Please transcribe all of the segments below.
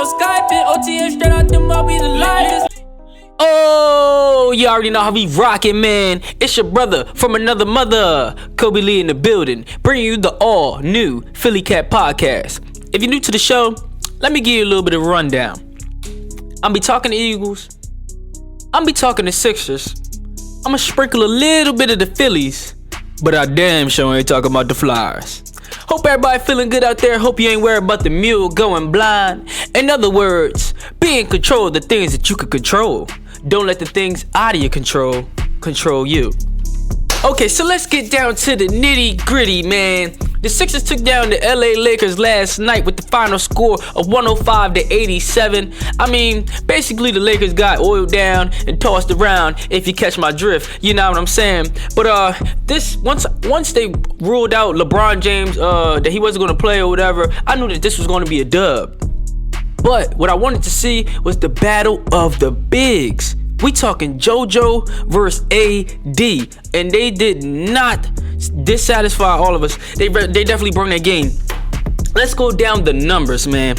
no Skyping. OTM straight out them, I'll be the live. Oh, you already know how we rockin', man. It's your brother from another mother, Kobe Lee in the building, bringing you the all new Philly Cat podcast. If you're new to the show, let me give you a little bit of a rundown. I'm be talking to Eagles. I'm be talking to Sixers. I'm gonna sprinkle a little bit of the Phillies, but I damn sure ain't talking about the Flyers. Hope everybody feeling good out there. Hope you ain't worried about the mule going blind. In other words, be in control of the things that you can control. Don't let the things out of your control you. Okay, so let's get down to the nitty gritty, man. The Sixers took down the LA Lakers last night with the final score of 105-87. I mean, basically the Lakers got oiled down and tossed around, if you catch my drift. You know what I'm saying? But this once they ruled out LeBron James that he wasn't gonna play or whatever, I knew that this was gonna be a dub. But what I wanted to see was the battle of the bigs. We talking JoJo versus AD, and they did not dissatisfy all of us. They definitely brought their game. Let's go down the numbers, man.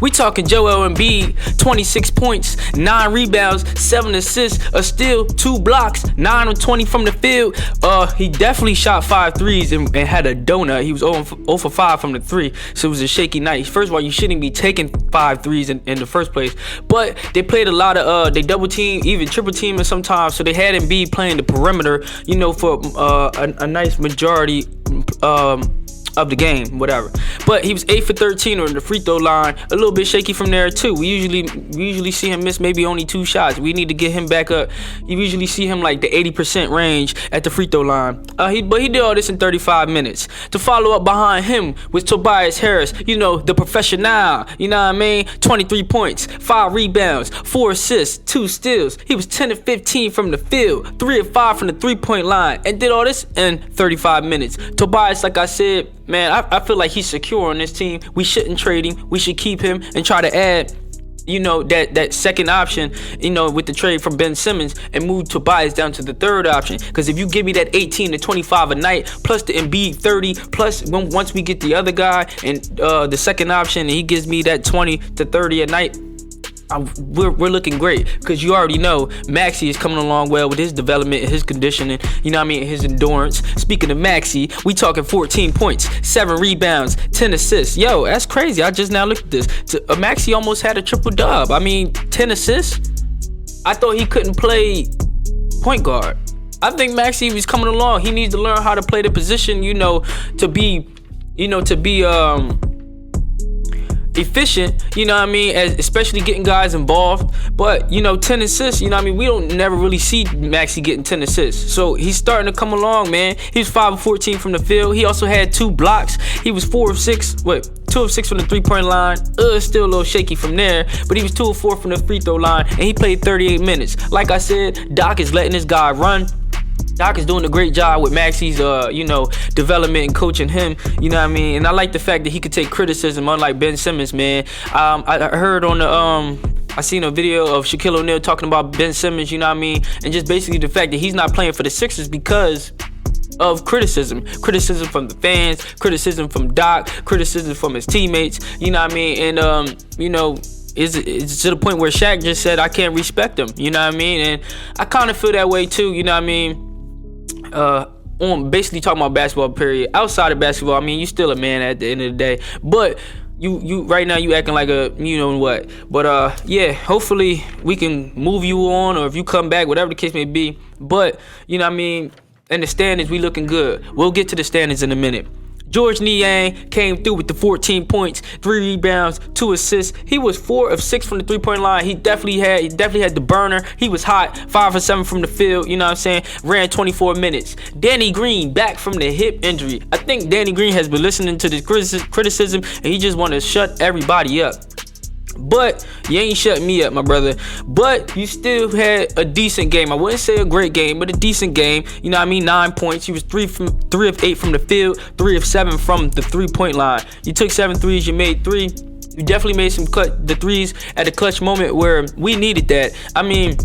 We talking Joel Embiid, 26 points, 9 rebounds, 7 assists, a steal, 2 blocks, 9 of 20 from the field. He definitely shot 5 threes and had a donut. He was 0 for 5 from the 3, so it was a shaky night. First of all, you shouldn't be taking 5 threes in the first place. But they played a lot of, they double team, even triple teaming sometimes, so they had Embiid playing the perimeter, you know, for a nice majority of the game, whatever. But he was 8 for 13 on the free throw line, a little bit shaky from there too. We usually see him miss maybe only 2 shots. We need to get him back up. You usually see him like the 80% range at the free throw line. But he did all this in 35 minutes. To follow up behind him was Tobias Harris, you know, the professional, you know what I mean? 23 points, 5 rebounds, 4 assists, 2 steals. He was 10 of 15 from the field, 3 of 5 from the 3-point line, and did all this in 35 minutes. Tobias, like I said, man, I feel like he's secure on this team. We shouldn't trade him. We should keep him and try to add, you know, that second option, you know, with the trade from Ben Simmons, and move Tobias down to the third option. Because if you give me that 18 to 25 a night, plus the Embiid 30, plus once we get the other guy and the second option, and he gives me that 20 to 30 a night, we're looking great. Because you already know Maxey is coming along well with his development and his conditioning, you know what I mean, his endurance. Speaking of Maxey, we talking 14 points, 7 rebounds, 10 assists. Yo, that's crazy. I just now looked at this. Maxey almost had a triple dub. I mean, 10 assists. I thought he couldn't play point guard. I think Maxey was coming along. He needs to learn how to play the position, you know, to be efficient, you know what I mean, especially getting guys involved. But, you know, 10 assists, you know what I mean, we don't never really see Maxey getting 10 assists. So he's starting to come along, man. He was 5 of 14 from the field. He also had 2 blocks. He was 2 of 6 from the 3-point line. Still a little shaky from there, but he was 2 of 4 from the free throw line, and he played 38 minutes. Like I said, Doc is letting this guy run. Doc is doing a great job with Maxey's, you know, development and coaching him, you know what I mean? And I like the fact that he could take criticism, unlike Ben Simmons, man. I heard on I seen a video of Shaquille O'Neal talking about Ben Simmons, you know what I mean? And just basically the fact that he's not playing for the Sixers because of criticism from the fans, criticism from Doc, criticism from his teammates, you know what I mean? And, you know, it's to the point where Shaq just said, I can't respect him, you know what I mean? And I kind of feel that way too, you know what I mean? On basically talking about basketball, period. Outside of basketball, I mean, you still a man at the end of the day. But you right now you acting like a you know what. But yeah, hopefully we can move you on, or if you come back, whatever the case may be. But you know what I mean, in the standings we looking good. We'll get to the standings in a minute. George Niang came through with the 14 points, 3 rebounds, 2 assists. He was 4 of 6 from the 3-point line. He definitely had the burner. He was hot, 5 for 7 from the field, you know what I'm saying? Ran 24 minutes. Danny Green back from the hip injury. I think Danny Green has been listening to the criticism, and he just want to shut everybody up. But you ain't shutting me up, my brother. But you still had a decent game. I wouldn't say a great game, but a decent game. You know what I mean? 9 points. You was 3 of 8 from the field, 3 of 7 from the 3-point line. You took 7 threes. You made 3. You definitely made the threes at a clutch moment where we needed that. I mean,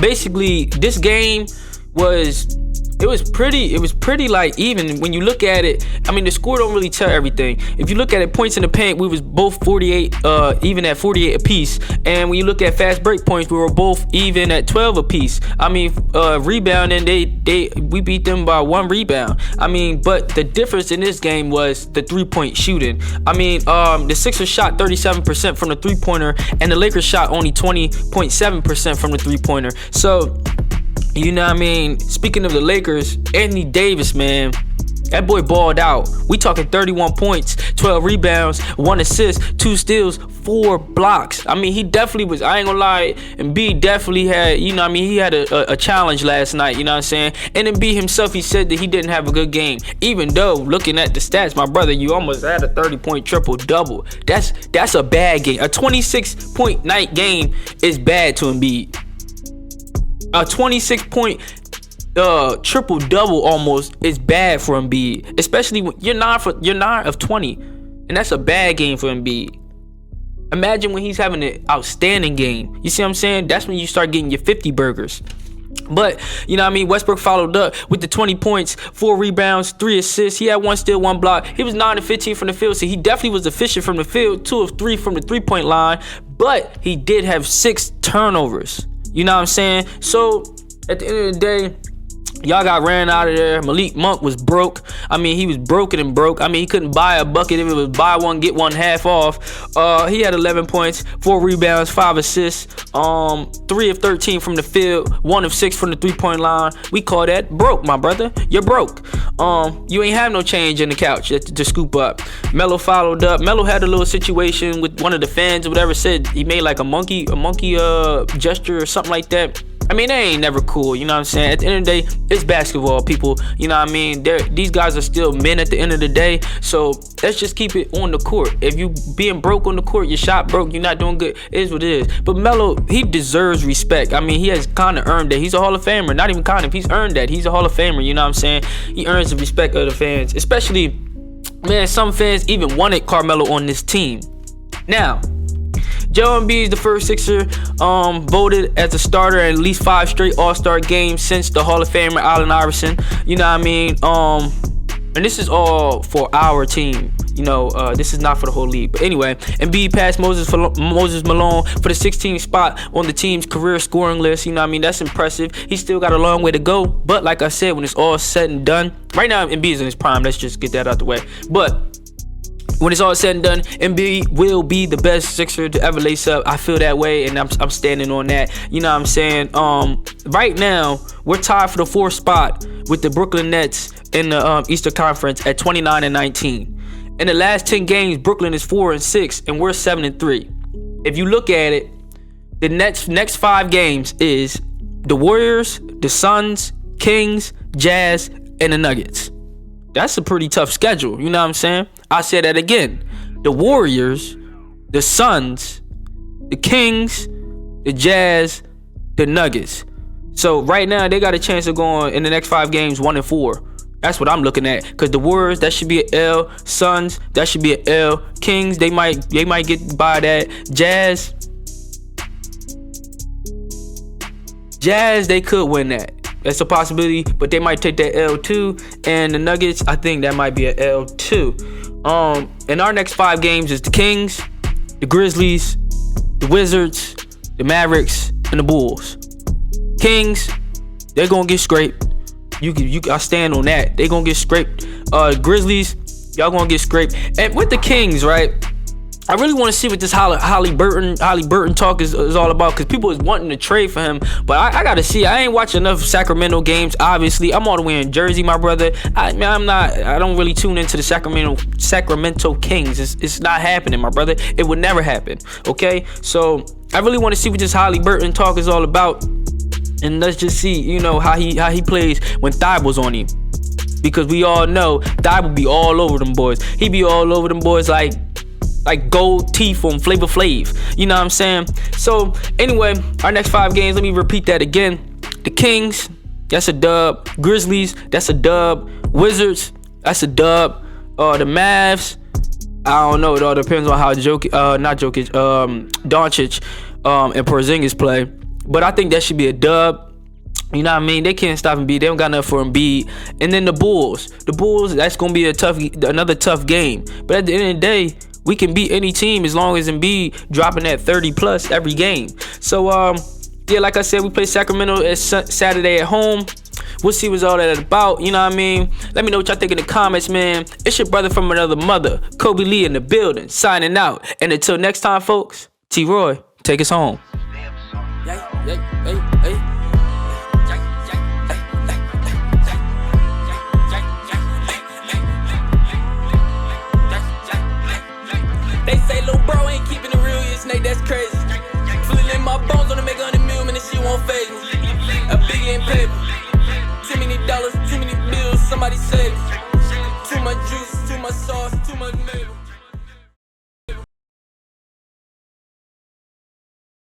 basically, this game was It was pretty like even when you look at it. I mean, the score don't really tell everything. If you look at it, points in the paint, we was both 48, even at 48 apiece. And when you look at fast break points, we were both even at 12 apiece. I mean, rebounding, we beat them by 1 rebound. I mean, but the difference in this game was the 3-point shooting. I mean, the Sixers shot 37% from the 3-pointer, and the Lakers shot only 20.7% from the 3-pointer. So, you know what I mean? Speaking of the Lakers, Anthony Davis, man, that boy balled out. We talking 31 points, 12 rebounds, 1 assist, 2 steals, 4 blocks. I mean, he definitely was, I ain't gonna lie, Embiid definitely had, you know what I mean, he had a challenge last night, you know what I'm saying? And Embiid himself, he said that he didn't have a good game. Even though, looking at the stats, my brother, you almost had a 30-point triple-double. That's a bad game. A 26-point night game is bad to Embiid. A 26-point triple double almost is bad for Embiid, especially when you're 9 of 20, and that's a bad game for Embiid. Imagine when he's having an outstanding game. You see what I'm saying? That's when you start getting your 50 burgers. But, you know what I mean, Westbrook followed up with the 20 points, 4 rebounds, 3 assists. He had 1 steal, 1 block. He was 9 of 15 from the field, so he definitely was efficient from the field, 2 of 3 from the 3-point line. But he did have 6 turnovers. You know what I'm saying? So, at the end of the day, y'all got ran out of there. Malik Monk was broke. I mean, he was broken and broke. I mean, he couldn't buy a bucket if it was buy one, get one half off. He had 11 points, 4 rebounds, 5 assists, 3 of 13 from the field, 1 of 6 from the 3-point line. We call that broke, my brother. You're broke. You ain't have no change in the couch to scoop up. Melo followed up. Melo had a little situation with one of the fans or whatever, said he made like a monkey gesture or something like that. I mean, they ain't never cool, you know what I'm saying? At the end of the day, it's basketball, people. You know what I mean? These guys are still men at the end of the day. So let's just keep it on the court. If you being broke on the court, your shot broke, you're not doing good. It is what it is. But Melo, he deserves respect. I mean, he has kind of earned that. He's a Hall of Famer. Not even kind of. He's earned that. He's a Hall of Famer, you know what I'm saying? He earns the respect of the fans. Especially, man, some fans even wanted Carmelo on this team. Now, Joel Embiid is the first Sixer voted as a starter in at least 5 straight All-Star games since the Hall of Famer Allen Iverson. You know what I mean? And this is all for our team. You know, this is not for the whole league. But anyway, Embiid passed Moses Malone for the 16th spot on the team's career scoring list. You know what I mean? That's impressive. He's still got a long way to go. But like I said, when it's all said and done, right now Embiid is in his prime. Let's just get that out the way. But when it's all said and done, Embiid will be the best Sixer to ever lace up. I feel that way, and I'm standing on that. You know what I'm saying? Right now, we're tied for the 4th spot with the Brooklyn Nets in the Eastern Conference at 29-19. In the last 10 games, Brooklyn is 4-6, and we're 7-3. If you look at it, the next 5 games is the Warriors, the Suns, Kings, Jazz, and the Nuggets. That's a pretty tough schedule, you know what I'm saying? I say that again. The Warriors, the Suns, the Kings, the Jazz, the Nuggets. So right now they got a chance of going in the next 5 games 1-4. That's what I'm looking at. Cause the Warriors, that should be an L. Suns, that should be an L. Kings, they might get by that. Jazz, they could win that. That's a possibility, but they might take that L too. And the Nuggets, I think that might be an L too. And our next 5 games is the Kings, the Grizzlies, the Wizards, the Mavericks, and the Bulls. Kings, they're gonna get scraped. I stand on that. They gonna get scraped. Grizzlies, y'all gonna get scraped. And with the Kings, right? I really want to see what this Halliburton talk is all about, because people is wanting to trade for him. But I gotta see. I ain't watching enough Sacramento games. Obviously, I'm all the way in Jersey, my brother. I don't really tune into the Sacramento Kings. It's not happening, my brother. It would never happen. Okay, so I really want to see what this Halliburton talk is all about, and let's just see, you know, how he plays when Thibel's on him, because we all know Thibel be all over them boys. He be all over them boys like gold teeth on Flavor Flav. You know what I'm saying? So anyway, our next 5 games, let me repeat that again. The Kings, that's a dub. Grizzlies, that's a dub. Wizards, that's a dub. The Mavs, I don't know. It all depends on how Doncic and Porzingis play. But I think that should be a dub. You know what I mean? They can't stop Embiid. They don't got nothing for Embiid. And then the Bulls, that's gonna be another tough game. But at the end of the day, we can beat any team as long as Embiid dropping that 30 plus every game. So yeah, like I said, we play Sacramento Saturday at home. We'll see what's all that about. You know what I mean? Let me know what y'all think in the comments, man. It's your brother from another mother, Kobe Lee in the building, signing out. And until next time, folks, T-Roy, take us home. They say lil' bro ain't keeping it real, yeah, Snake, that's crazy. Feeling in my bones on to make 100 million, and this shit won't phase me. A biggie in paper, too many dollars, too many bills, somebody save me. Too much juice, too much sauce, too much maple.